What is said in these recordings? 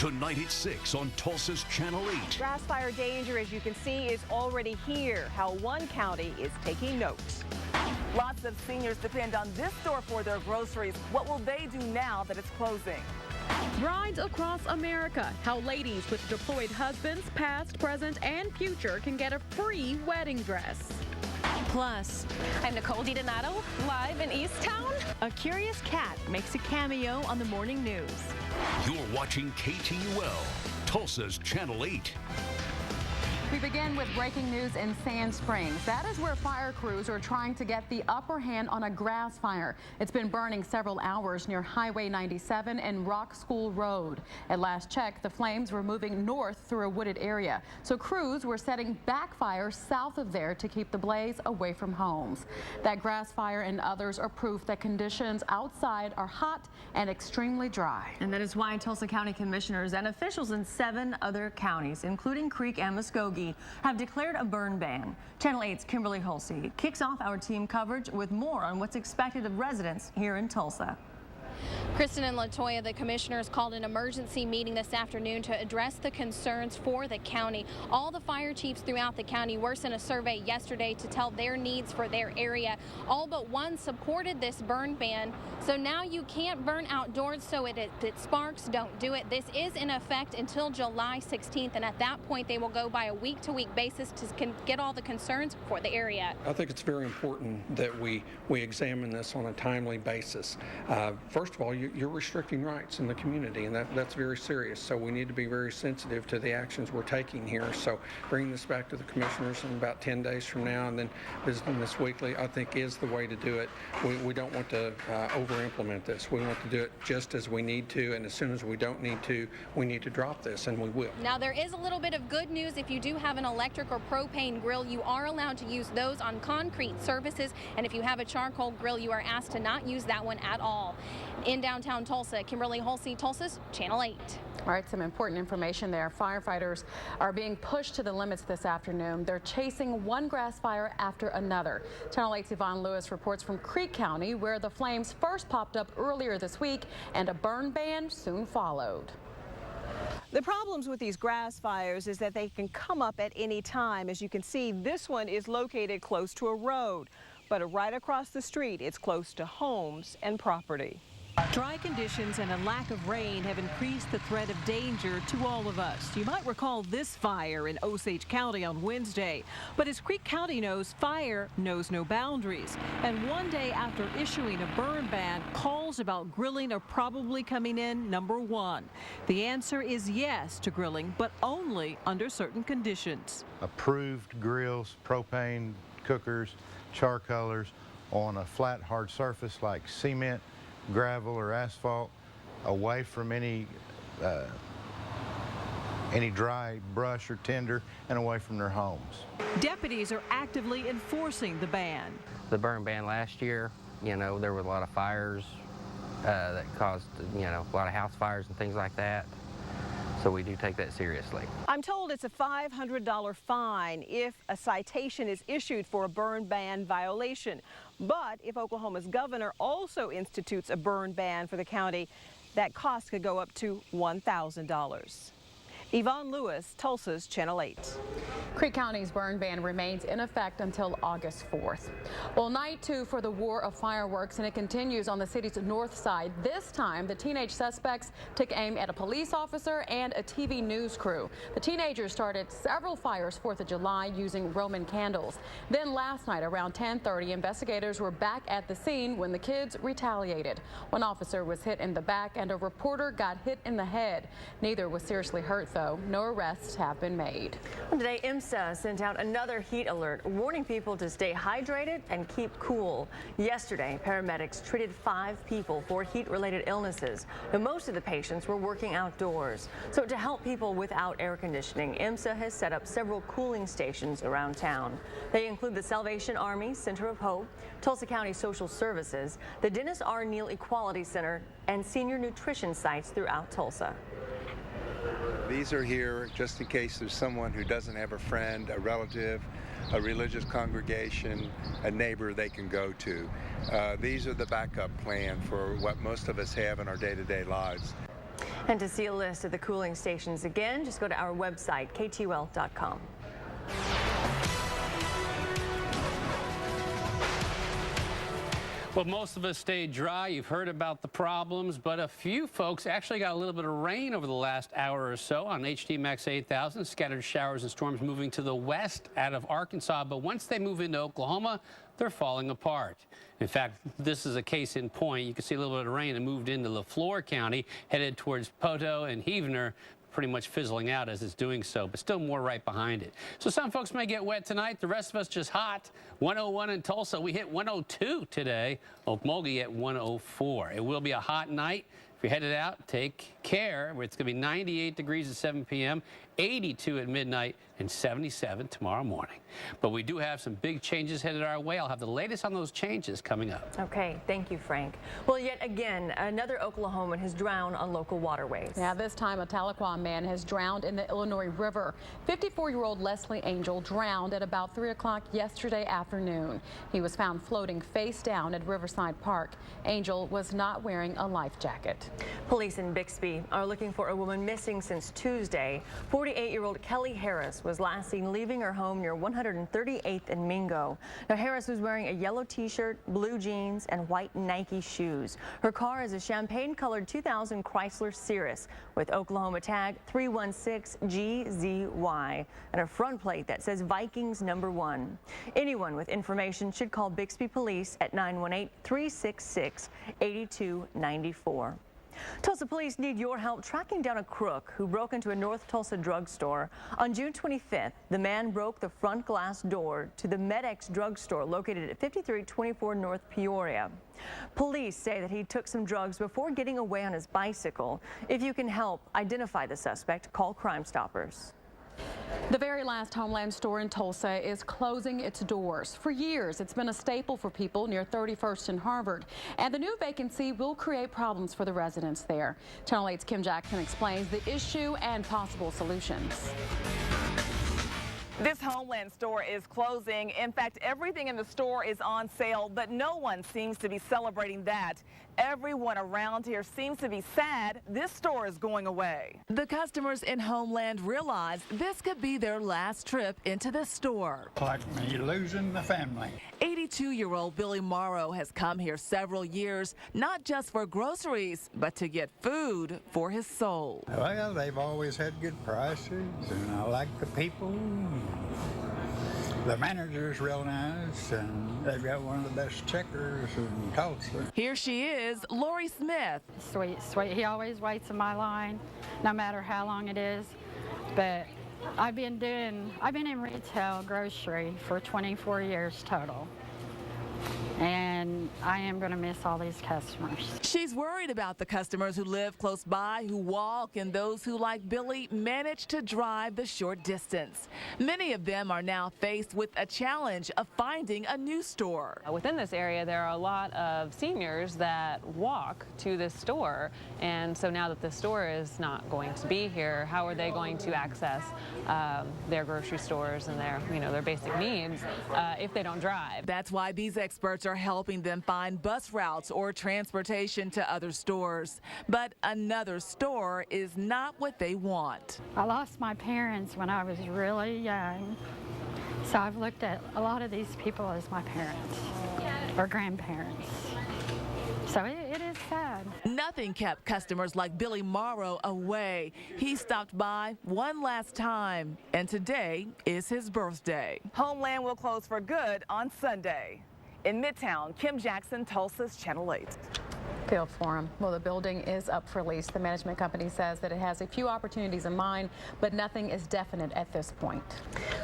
Tonight at 6 on Tulsa's Channel 8. Grass fire danger, as you can see, is already here. How one county is taking note. Lots of seniors depend on this store for their groceries. What will they do now that it's closing? Rides across America. How ladies with deployed husbands, past, present, and future, can get a free wedding dress. Plus, I'm Nicole DiDonato, live in East Town. a curious cat makes a cameo on the morning news. You're watching KTUL, Tulsa's Channel 8. We begin with breaking news in Sand Springs. That is where fire crews are trying to get the upper hand on a grass fire. It's been burning several hours near Highway 97 and Rock School Road. At last check, the flames were moving north through a wooded area. So crews were setting backfires south of there to keep the blaze away from homes. That grass fire and others are proof that conditions outside are hot and extremely dry. And that is why Tulsa County commissioners and officials in 7 other counties, including Creek and Muskogee, have declared a burn ban. Channel 8's Kimberly Hulsey kicks off our team coverage with more on what's expected of residents here in Tulsa. Kristen and Latoya, the commissioners called an emergency meeting this afternoon to address the concerns for the county. All the fire chiefs throughout the county were sent a survey yesterday to tell their needs for their area. All but one supported this burn ban. So now you can't burn outdoors, so if it sparks, don't do it. This is in effect until July 16th, and at that point they will go by a week-to-week basis to get all the concerns for the area. I think it's very important that we examine this on a timely basis. First of all, you're restricting rights in the community, and that's very serious. So we need to be very sensitive to the actions we're taking here. So bringing this back to the commissioners in about 10 days from now and then visiting this weekly, I think is the way to do it. We don't want to over-implement this. We want to do it just as we need to, and as soon as we don't need to, we need to drop this, and we will. Now there is a little bit of good news. If you do have an electric or propane grill, you are allowed to use those on concrete surfaces, and if you have a charcoal grill, you are asked to not use that one at all. In downtown Tulsa, Kimberly Hulsey, Tulsa's Channel 8. All right, some important information there. Firefighters are being pushed to the limits this afternoon. They're chasing one grass fire after another. Channel 8's Yvonne Lewis reports from Creek County, where the flames first popped up earlier this week and a burn ban soon followed. The problems with these grass fires is that they can come up at any time. As you can see, this one is located close to a road, but right across the street, it's close to homes and property. Dry conditions and a lack of rain have increased the threat of danger to all of us. You might recall this fire in Osage County on Wednesday. But as Creek County knows, fire knows no boundaries. And one day after issuing a burn ban, calls about grilling are probably coming in number 1. The answer is yes to grilling, but only under certain conditions. Approved grills, propane cookers, charcoalers on a flat, hard surface like cement, gravel or asphalt, away from any dry brush or tinder, and away from their homes. Deputies are actively enforcing the ban. The burn ban last year, there were a lot of fires that caused, a lot of house fires and things like that. So we do take that seriously. I'm told it's a $500 fine if a citation is issued for a burn ban violation. But if Oklahoma's governor also institutes a burn ban for the county, that cost could go up to $1,000. Yvonne Lewis, Tulsa's Channel 8. Creek County's burn ban remains in effect until August 4th. Well, night 2 for the war of fireworks, and it continues on the city's north side. This time, the teenage suspects took aim at a police officer and a TV news crew. The teenagers started several fires 4th of July using Roman candles. Then last night around 10:30, investigators were back at the scene when the kids retaliated. One officer was hit in the back and a reporter got hit in the head. Neither was seriously hurt, though. No arrests have been made. Today, IMSA sent out another heat alert, warning people to stay hydrated and keep cool. Yesterday, paramedics treated 5 people for heat-related illnesses. Now, most of the patients were working outdoors. So to help people without air conditioning, IMSA has set up several cooling stations around town. They include the Salvation Army Center of Hope, Tulsa County Social Services, the Dennis R. Neal Equality Center, and senior nutrition sites throughout Tulsa. These are here just in case there's someone who doesn't have a friend, a relative, a religious congregation, a neighbor they can go to. These are the backup plan for what most of us have in our day-to-day lives. And to see a list of the cooling stations again, just go to our website, KTUL.com. Well, most of us stayed dry. You've heard about the problems, but a few folks actually got a little bit of rain over the last hour or so on HD Max 8000. Scattered showers and storms moving to the west out of Arkansas, but once they move into Oklahoma, they're falling apart. In fact, this is a case in point. You can see a little bit of rain that moved into LaFleur County, headed towards Poto and Heavener, pretty much fizzling out as it's doing so, but still more right behind it. So some folks may get wet tonight. The rest of us just hot. 101 in Tulsa. We hit 102 today. Okmulgee at 104. It will be a hot night. If you're headed out, take care. It's going to be 98 degrees at 7 p.m., 82 at midnight, and 77 tomorrow morning. But we do have some big changes headed our way. I'll have the latest on those changes coming up. Okay, thank you, Frank. Well, yet again, another Oklahoman has drowned on local waterways. Yeah, this time a Tahlequah man has drowned in the Illinois River. 54-year-old Leslie Angel drowned at about 3 o'clock yesterday afternoon. He was found floating face down at Riverside Park. Angel was not wearing a life jacket. Police in Bixby are looking for a woman missing since Tuesday. 48-year-old Kelly Harris was last seen leaving her home near 138th and Mingo. Now, Harris was wearing a yellow t-shirt, blue jeans, and white Nike shoes. Her car is a champagne-colored 2000 Chrysler Cirrus with Oklahoma tag 316GZY and a front plate that says Vikings #1. Anyone with information should call Bixby Police at 918-366-8294. Tulsa police need your help tracking down a crook who broke into a North Tulsa drugstore. On June 25th, the man broke the front glass door to the MedX drugstore located at 5324 North Peoria. Police say that he took some drugs before getting away on his bicycle. If you can help identify the suspect, call Crime Stoppers. The very last Homeland store in Tulsa is closing its doors. For years, it's been a staple for people near 31st and Harvard, and the new vacancy will create problems for the residents there. Channel 8's Kim Jackson explains the issue and possible solutions. This Homeland store is closing. In fact, everything in the store is on sale, but no one seems to be celebrating that. Everyone around here seems to be sad this store is going away. The customers in Homeland realize this could be their last trip into the store. Like me losing the family. 82-year-old Billy Morrow has come here several years, not just for groceries, but to get food for his soul. Well, they've always had good prices, and I like the people. The manager's real nice, and they've got one of the best checkers in Tulsa. Here she is, Lori Smith. Sweet, sweet. He always waits in my line, no matter how long it is. But I've been in retail grocery for 24 years total. And I am going to miss all these customers. She's worried about the customers who live close by, who walk, and those who, like Billy, manage to drive the short distance. Many of them are now faced with a challenge of finding a new store. Within this area, there are a lot of seniors that walk to this store, and so now that the store is not going to be here, how are they going to access their grocery stores and their basic needs if they don't drive? That's why these experts are helping them find bus routes or transportation to other stores. But another store is not what they want. I lost my parents when I was really young, so I've looked at a lot of these people as my parents or grandparents. So it is sad. Nothing kept customers like Billy Morrow away. He stopped by one last time, and today is his birthday. Homeland will close for good on Sunday. In Midtown, Kim Jackson, Tulsa's Channel 8. Feel for him. Well, the building is up for lease. The management company says that it has a few opportunities in mind, but nothing is definite at this point.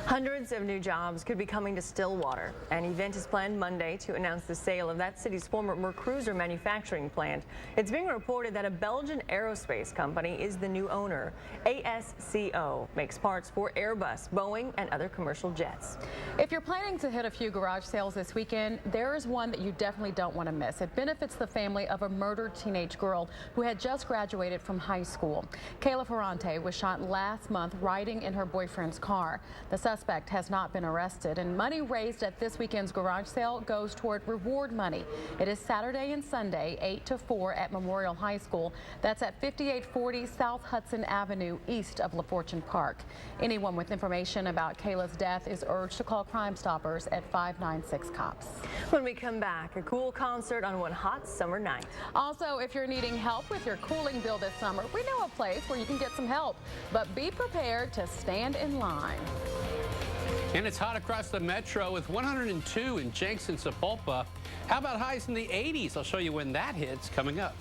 Hundreds of new jobs could be coming to Stillwater. An event is planned Monday to announce the sale of that city's former Mercruiser manufacturing plant. It's being reported that a Belgian aerospace company is the new owner. ASCO makes parts for Airbus, Boeing, and other commercial jets. If you're planning to hit a few garage sales this weekend, there is one that you definitely don't want to miss. It benefits the family of a murdered teenage girl who had just graduated from high school. Kayla Ferrante was shot last month riding in her boyfriend's car. The suspect has not been arrested, and money raised at this weekend's garage sale goes toward reward money. It is Saturday and Sunday, 8 to 4 at Memorial High School. That's at 5840 South Hudson Avenue, east of LaFortune Park. Anyone with information about Kayla's death is urged to call Crime Stoppers at 596 COPS. When we come back, a cool concert on one hot summer night. Also, if you're needing help with your cooling bill this summer, we know a place where you can get some help, but be prepared to stand in line. And it's hot across the metro with 102 in Jenks and Sapulpa. How about highs in the 80s? I'll show you when that hits coming up.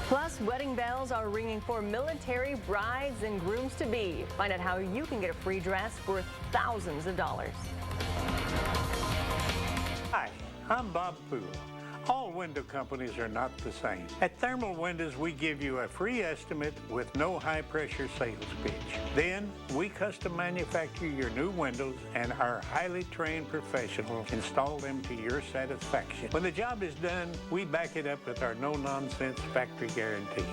Plus, wedding bells are ringing for military brides and grooms-to-be. Find out how you can get a free dress worth thousands of dollars. Hi, I'm Bob Poole. All window companies are not the same. At Thermal Windows, we give you a free estimate with no high-pressure sales pitch. Then, we custom manufacture your new windows, and our highly trained professionals install them to your satisfaction. When the job is done, we back it up with our no-nonsense factory guarantee.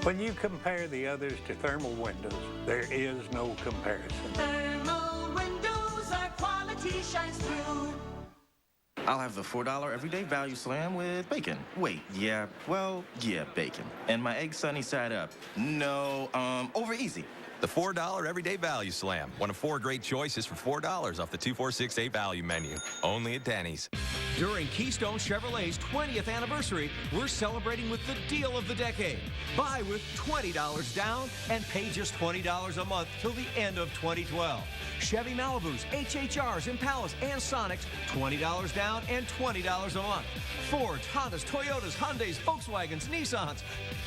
When you compare the others to Thermal Windows, there is no comparison. Thermal Windows, our quality shines through. I'll have the $4 everyday value slam with bacon. Wait, yeah, bacon. And my egg sunny side up. No, over easy. The $4 everyday value slam. One of 4 great choices for $4 off the 2468 value menu. Only at Denny's. During Keystone Chevrolet's 20th anniversary, we're celebrating with the deal of the decade. Buy with $20 down and pay just $20 a month till the end of 2012. Chevy Malibus, HHRs, Impalas, and Sonics, $20 down and $20 a month. Fords, Hondas, Toyotas, Hyundais, Volkswagens, Nissans.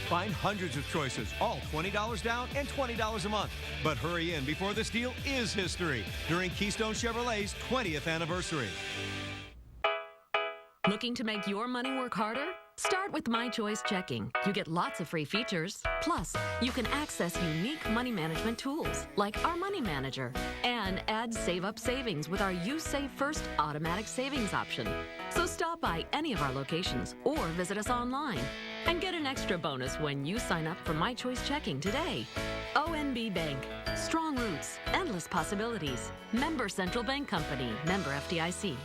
Find hundreds of choices, all $20 down and $20 a month. But hurry in before this deal is history during Keystone Chevrolet's 20th anniversary. Looking to make your money work harder? Start with My Choice Checking. You get lots of free features. Plus, you can access unique money management tools like our Money Manager and add Save Up Savings with our You Save First automatic savings option. So stop by any of our locations or visit us online and get an extra bonus when you sign up for My Choice Checking today. ONB Bank. Strong roots. Endless possibilities. Member Central Bank Company. Member FDIC.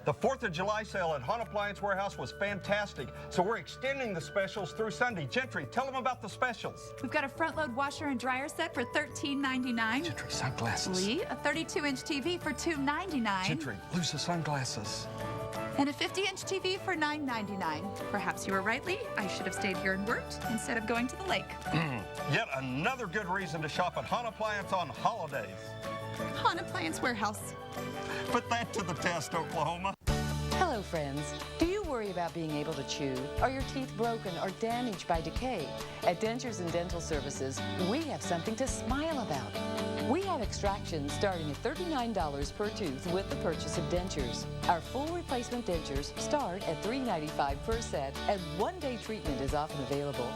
The 4th of July sale at Hunt Appliance Warehouse was fantastic, so we're extending the specials through Sunday. Gentry, tell them about the specials. We've got a front-load washer and dryer set for $13.99. Gentry, sunglasses. Lee, a 32-inch TV for $2.99. Gentry, lose the sunglasses. And a 50-inch TV for $9.99. Perhaps you were right, Lee. I should have stayed here and worked instead of going to the lake. Yet another good reason to shop at Hunt Appliance on holidays. Hunt Appliance Warehouse. Put that to the test, Oklahoma. Hello, friends. Do you worry about being able to chew? Are your teeth broken or damaged by decay? At Dentures and Dental Services, we have something to smile about. We have extractions starting at $39 per tooth with the purchase of dentures. Our full replacement dentures start at $3.95 per set, and one-day treatment is often available.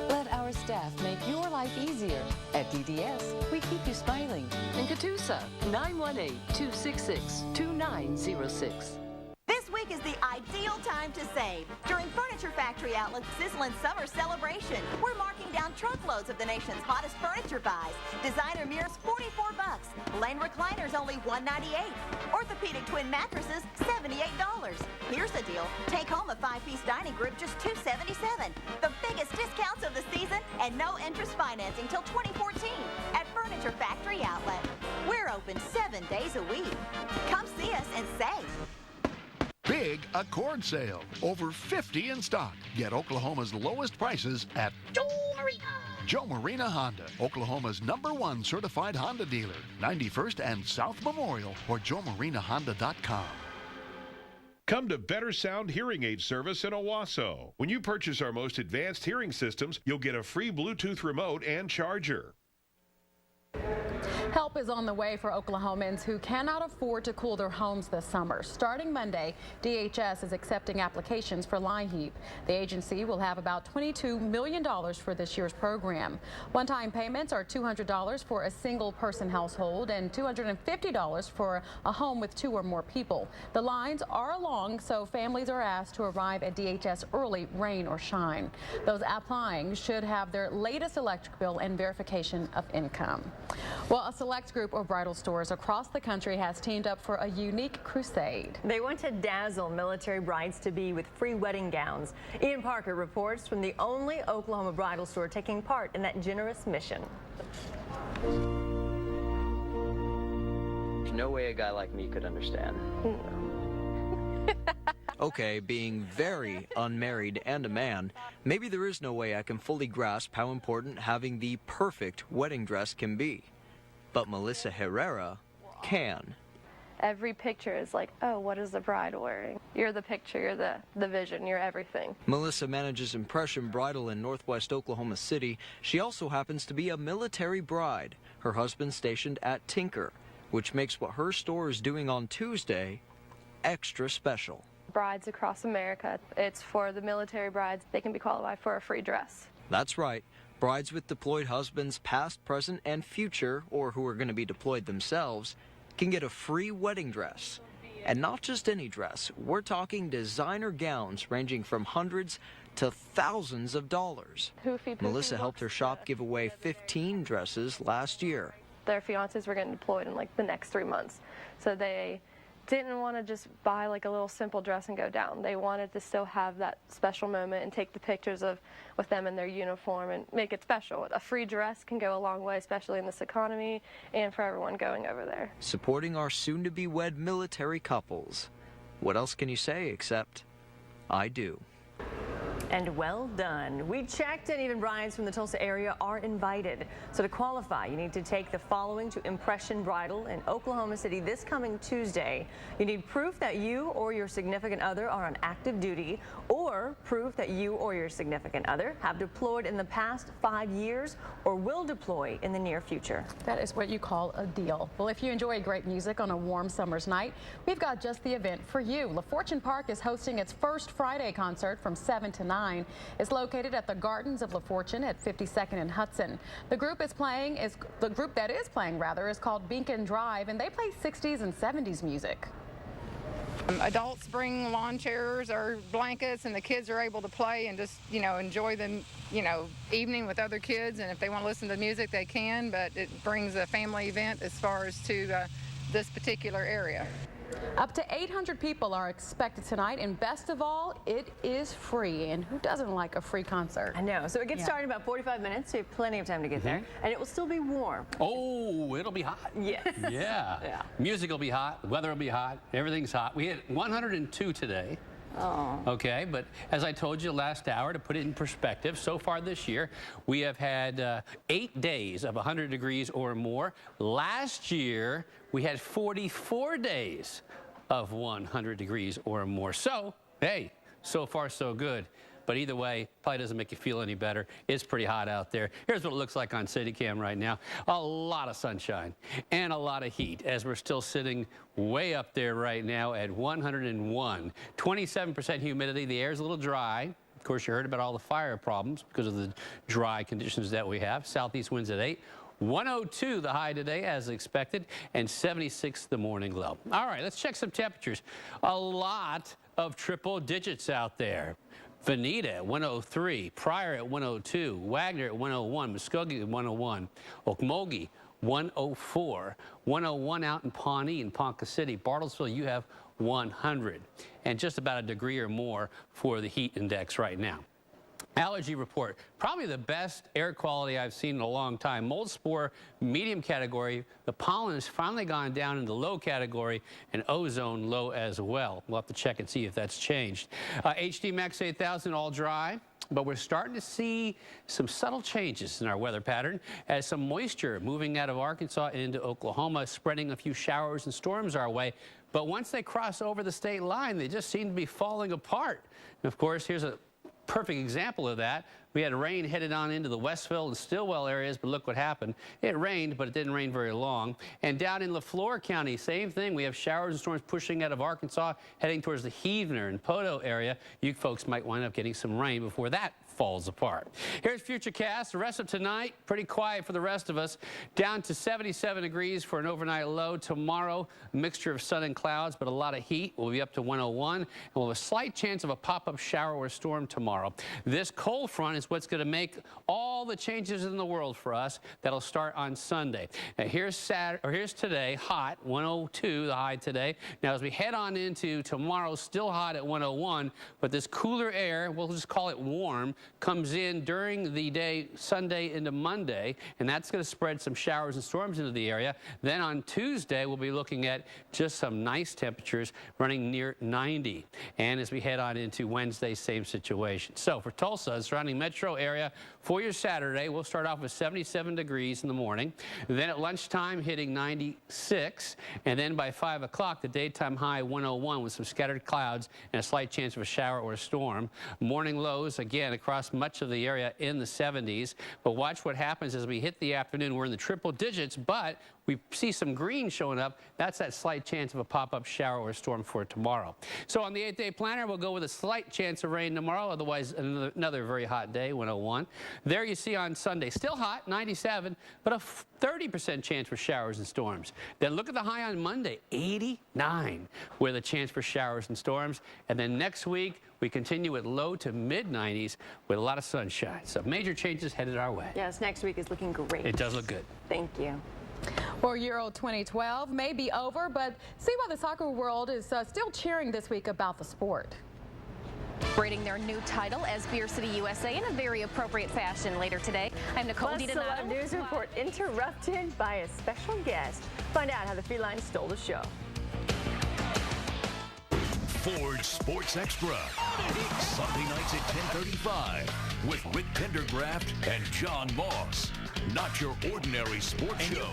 Let our staff make your life easier. At DDS, we keep you smiling. In Catoosa, 918-266-2906. This week is the ideal time to save. During Furniture Factory Outlet's sizzling summer celebration, we're marking down truckloads of the nation's hottest furniture buys. Designer mirrors, $44. Lane recliners, only $198. Orthopedic twin mattresses, $78. Here's the deal. Take home a 5-piece dining group, just $277. The biggest discounts of the season and no interest financing till 2014 at Furniture Factory Outlet. We're open 7 days a week. Come see us and save. Big Accord sale. Over 50 in stock. Get Oklahoma's lowest prices at Joe Marina. Joe Marina Honda, Oklahoma's #1 certified Honda dealer. 91st and South Memorial or JoeMarinaHonda.com. Come to Better Sound Hearing Aid Service in Owasso. When you purchase our most advanced hearing systems, you'll get a free Bluetooth remote and charger. Help is on the way for Oklahomans who cannot afford to cool their homes this summer. Starting Monday, DHS is accepting applications for LIHEAP. The agency will have about $22 million for this year's program. One-time payments are $200 for a single-person household and $250 for a home with 2 or more people. The lines are long, so families are asked to arrive at DHS early, rain or shine. Those applying should have their latest electric bill and verification of income. Well, a select group of bridal stores across the country has teamed up for a unique crusade. They want to dazzle military brides-to-be with free wedding gowns. Ian Parker reports from the only Oklahoma bridal store taking part in that generous mission. There's no way a guy like me could understand. Okay, being very unmarried and a man, maybe there is no way I can fully grasp how important having the perfect wedding dress can be. But Melissa Herrera can. Every picture is like, oh, what is the bride wearing? You're the picture, you're the vision, you're everything. Melissa manages Impression Bridal in northwest Oklahoma City. She also happens to be a military bride, her husband stationed at Tinker, which makes what her store is doing on Tuesday extra special. Brides across America, it's for the military brides. They can be qualified for a free dress. That's right. Brides with deployed husbands, past, present, and future, or who are going to be deployed themselves, can get a free wedding dress. And not just any dress. We're talking designer gowns ranging from hundreds to thousands of dollars. Melissa helped her shop give away 15 dresses last year. Their fiancés were getting deployed in like the next 3 months. So they didn't want to just buy like a little simple dress and go down. They wanted to still have that special moment and take the pictures with them in their uniform and make it special. A free dress can go a long way, especially in this economy and for everyone going over there. Supporting our soon-to-be-wed military couples. What else can you say except, I do. And well done. We checked, and even brides from the Tulsa area are invited. So to qualify, you need to take the following to Impression Bridal in Oklahoma City this coming Tuesday. You need proof that you or your significant other are on active duty, or proof that you or your significant other have deployed in the past 5 years or will deploy in the near future. That is what you call a deal. Well, if you enjoy great music on a warm summer's night, we've got just the event for you. LaFortune Park is hosting its first Friday concert from 7 to 9. It's located at the Gardens of LaFortune at 52nd and Hudson. The group that is playing is called Beacon Drive, and they play 60s and 70s music. Adults bring lawn chairs or blankets, and the kids are able to play and just, enjoy the, evening with other kids. And if they want to listen to music, they can, but it brings a family event as far as to this particular area. Up to 800 people are expected tonight, and best of all, it is free. And who doesn't like a free concert? I know. So it gets started in about 45 minutes, so you have plenty of time to get there. And it will still be warm. Oh, it'll be hot. Yes. Yeah. Music will be hot. The weather will be hot. Everything's hot. We hit 102 today. Oh. Okay, but as I told you last hour, to put it in perspective, so far this year, we have had 8 days of 100 degrees or more. Last year, we had 44 days of 100 degrees or more. So, hey, so far so good. But either way, probably doesn't make you feel any better. It's pretty hot out there. Here's what it looks like on CityCam right now. A lot of sunshine and a lot of heat as we're still sitting way up there right now at 101. 27% humidity. The air's a little dry. Of course, you heard about all the fire problems because of the dry conditions that we have. Southeast winds at 8. 102 the high today as expected, and 76 the morning low. All right, let's check some temperatures. A lot of triple digits out there. Veneta at 103, Pryor at 102, Wagner at 101, Muskogee at 101, Okmulgee 104, 101 out in Pawnee and Ponca City. Bartlesville, you have 100, and just about a degree or more for the heat index right now. Allergy report, probably the best air quality I've seen in a long time. Mold spore, medium category. The pollen has finally gone down into low category, and ozone low as well. We'll have to check and see if that's changed. HD Max 8000 all dry, but we're starting to see some subtle changes in our weather pattern as some moisture moving out of Arkansas into Oklahoma, spreading a few showers and storms our way. But once they cross over the state line, they just seem to be falling apart. And of course, here's a perfect example of that. We had rain headed on into the Westville and Stillwell areas, but look what happened. It rained, but it didn't rain very long. And down in LaFleur County, same thing. We have showers and storms pushing out of Arkansas, heading towards the Heavener and Poto area. You folks might wind up getting some rain before that falls apart. Here's Futurecast. The rest of tonight, pretty quiet for the rest of us. Down to 77 degrees for an overnight low. Tomorrow, a mixture of sun and clouds, but a lot of heat. We'll be up to 101, and we'll have a slight chance of a pop-up shower or storm tomorrow. This cold front is what's going to make all the changes in the world for us. That'll start on Sunday. Now, here's today, hot, 102, the high today. Now, as we head on into tomorrow, still hot at 101, but this cooler air, we'll just call it warm, comes in during the day, Sunday into Monday, and that's going to spread some showers and storms into the area. Then on Tuesday, we'll be looking at just some nice temperatures running near 90. And as we head on into Wednesday, same situation. So for Tulsa, the surrounding metro area, for your Saturday, we'll start off with 77 degrees in the morning. Then at lunchtime, hitting 96. And then by 5 o'clock, the daytime high 101 with some scattered clouds and a slight chance of a shower or a storm. Morning lows, again, across much of the area in the 70s. But watch what happens as we hit the afternoon. We're in the triple digits, but we see some green showing up. That's that slight chance of a pop-up shower or storm for tomorrow. So on the 8-day planner, we'll go with a slight chance of rain tomorrow. Otherwise, another very hot day, 101. There you see on Sunday, still hot, 97, but a 30% chance for showers and storms. Then look at the high on Monday, 89, with a chance for showers and storms. And then next week, we continue with low to mid-90s with a lot of sunshine. So major changes headed our way. Yes, next week is looking great. It does look good. Thank you. Well, Euro 2012 may be over, but see why the soccer world is still cheering this week about the sport. Celebrating their new title as Beer City USA in a very appropriate fashion later today. I'm Nicole DiDonato. News report interrupted by a special guest. Find out how the felines stole the show. Ford Sports Extra, Sunday nights at 10:35 with Rick Pendergraft and John Moss. Not your ordinary sports show.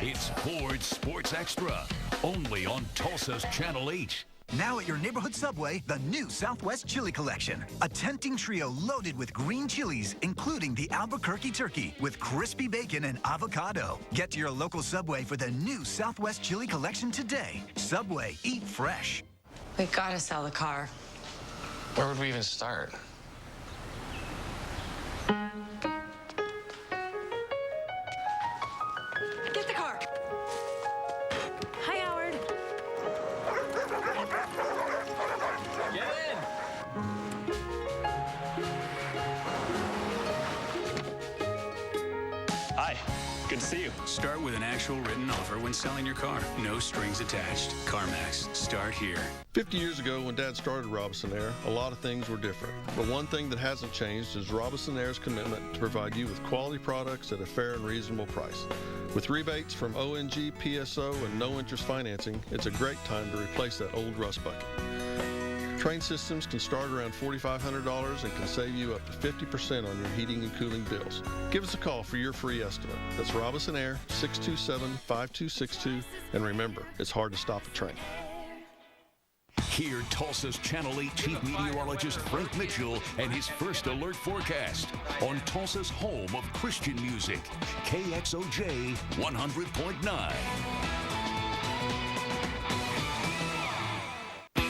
It's Ford Sports Extra, only on Tulsa's Channel 8. Now at your neighborhood Subway, the new Southwest Chili Collection. A tempting trio loaded with green chilies, including the Albuquerque turkey with crispy bacon and avocado. Get to your local Subway for the new Southwest Chili Collection today. Subway, eat fresh. We gotta sell the car. Where would we even start? Get the car. Hi, Howard. Get in! Hi, good to see you. Start with an actual written offer when selling your car. No strings attached. CarMax. Start here. 50 years ago, when Dad started Robinson Air, a lot of things were different. But one thing that hasn't changed is Robinson Air's commitment to provide you with quality products at a fair and reasonable price. With rebates from ONG, PSO, and no-interest financing, it's a great time to replace that old rust bucket. Train systems can start around $4,500 and can save you up to 50% on your heating and cooling bills. Give us a call for your free estimate. That's Robinson Air, 627-5262. And remember, it's hard to stop a train. Hear Tulsa's Channel 8 Chief Meteorologist Frank Mitchell and his first alert forecast on Tulsa's home of Christian music, KXOJ 100.9.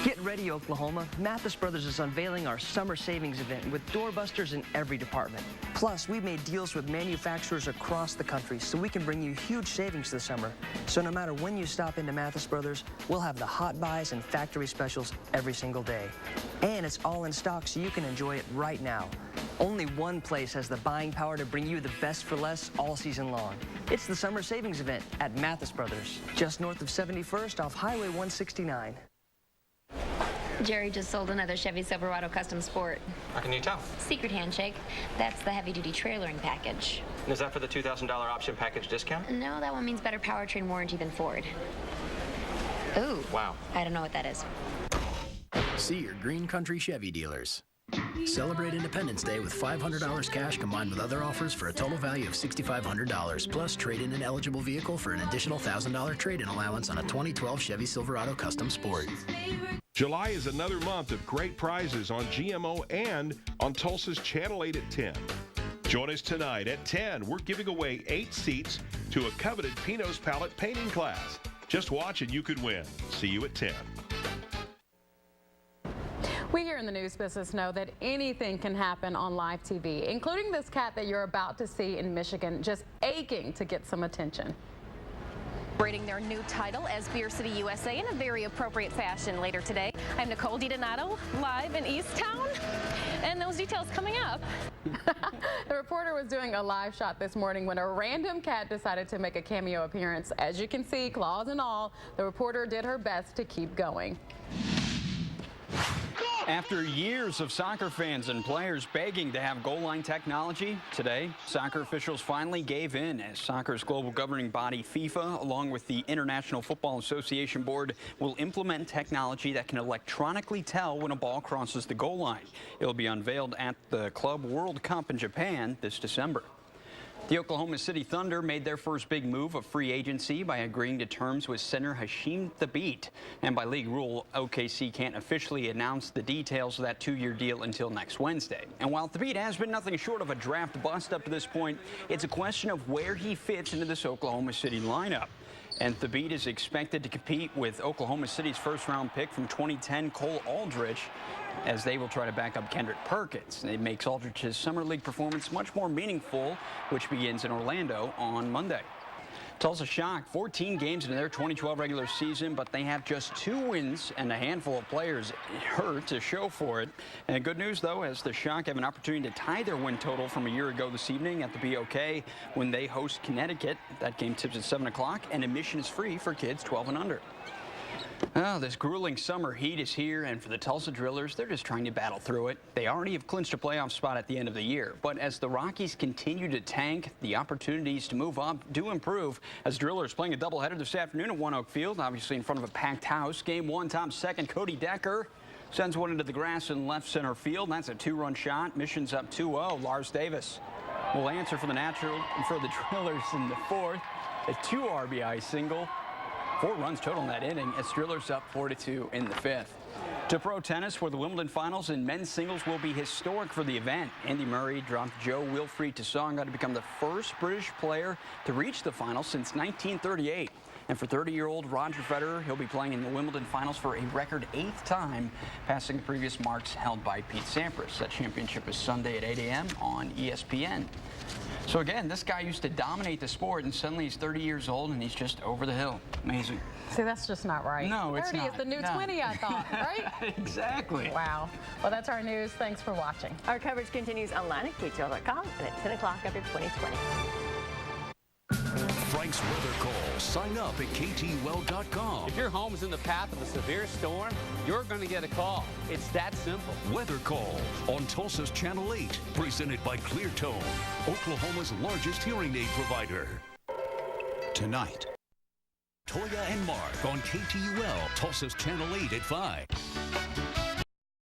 Get ready, Oklahoma. Mathis Brothers is unveiling our summer savings event with doorbusters in every department. Plus, we've made deals with manufacturers across the country so we can bring you huge savings this summer. So no matter when you stop into Mathis Brothers, we'll have the hot buys and factory specials every single day. And it's all in stock so you can enjoy it right now. Only one place has the buying power to bring you the best for less all season long. It's the summer savings event at Mathis Brothers, just north of 71st off Highway 169. Jerry just sold another Chevy Silverado Custom Sport. How can you tell? Secret handshake. That's the heavy-duty trailering package. And is that for the $2,000 option package discount? No, that one means better powertrain warranty than Ford. Ooh. Wow. I don't know what that is. See your Green Country Chevy dealers. Celebrate Independence Day with $500 cash combined with other offers for a total value of $6,500, plus trade in an eligible vehicle for an additional $1,000 trade-in allowance on a 2012 Chevy Silverado Custom Sport. July is another month of great prizes on GMO and on Tulsa's Channel 8 at 10. Join us tonight at 10. We're giving away 8 seats to a coveted Pino's Palette painting class. Just watch and you could win. See you at 10. We here in the news business know that anything can happen on live TV, including this cat that you're about to see in Michigan, just aching to get some attention. Celebrating their new title as Beer City USA in a very appropriate fashion later today. I'm Nicole DiDonato, live in Easttown, and those details coming up. The reporter was doing a live shot this morning when a random cat decided to make a cameo appearance. As you can see, claws and all, the reporter did her best to keep going. After years of soccer fans and players begging to have goal line technology, today soccer officials finally gave in as soccer's global governing body FIFA, along with the International Football Association Board, will implement technology that can electronically tell when a ball crosses the goal line. It'll be unveiled at the Club World Cup in Japan this December. The Oklahoma City Thunder made their first big move of free agency by agreeing to terms with center Hasheem Thabeet. And by league rule, OKC can't officially announce the details of that 2-year deal until next Wednesday. And while Thabeet has been nothing short of a draft bust up to this point, it's a question of where he fits into this Oklahoma City lineup. And Thabeet is expected to compete with Oklahoma City's first-round pick from 2010, Cole Aldrich, as they will try to back up Kendrick Perkins. It makes Aldrich's summer league performance much more meaningful, which begins in Orlando on Monday. Tulsa shocked 14 games into their 2012 regular season, but they have just 2 wins and a handful of players hurt to show for it. And good news, though, as the Shock have an opportunity to tie their win total from a year ago this evening at the BOK when they host Connecticut. That game tips at 7 o'clock, and admission is free for kids 12 and under. Oh, this grueling summer heat is here, and for the Tulsa Drillers, they're just trying to battle through it. They already have clinched a playoff spot at the end of the year, but as the Rockies continue to tank, the opportunities to move up do improve, as Drillers playing a doubleheader this afternoon at One Oak Field, obviously in front of a packed house. Game 1, top second, Cody Decker sends one into the grass in left center field. That's a 2-run shot. Mission's up 2-0. Lars Davis will answer for the Drillers in the 4th. A 2 RBI single. 4 runs total in that inning as Drillers up 4-2 in the 5th. To pro tennis, where the Wimbledon finals in men's singles will be historic for the event. Andy Murray dropped Joe Wilfried Tsonga to become the first British player to reach the final since 1938. And for 30-year-old Roger Federer, he'll be playing in the Wimbledon finals for a record 8th time, passing the previous marks held by Pete Sampras. That championship is Sunday at 8 a.m. on ESPN. So again, this guy used to dominate the sport, and suddenly he's 30 years old, and he's just over the hill. Amazing. See, that's just not right. No, it's not. 30 is the new 20, I thought, right? Exactly. Wow. Well, that's our news. Thanks for watching. Our coverage continues online at KTUL.com and at 10 o'clock after 2020. Frank's weather call. Sign up at KTUL.com. If your home is in the path of a severe storm, you're going to get a call. It's that simple. Weather call on Tulsa's Channel 8. Presented by Cleartone, Oklahoma's largest hearing aid provider. Tonight, Toya and Mark on KTUL, Tulsa's Channel 8 at 5.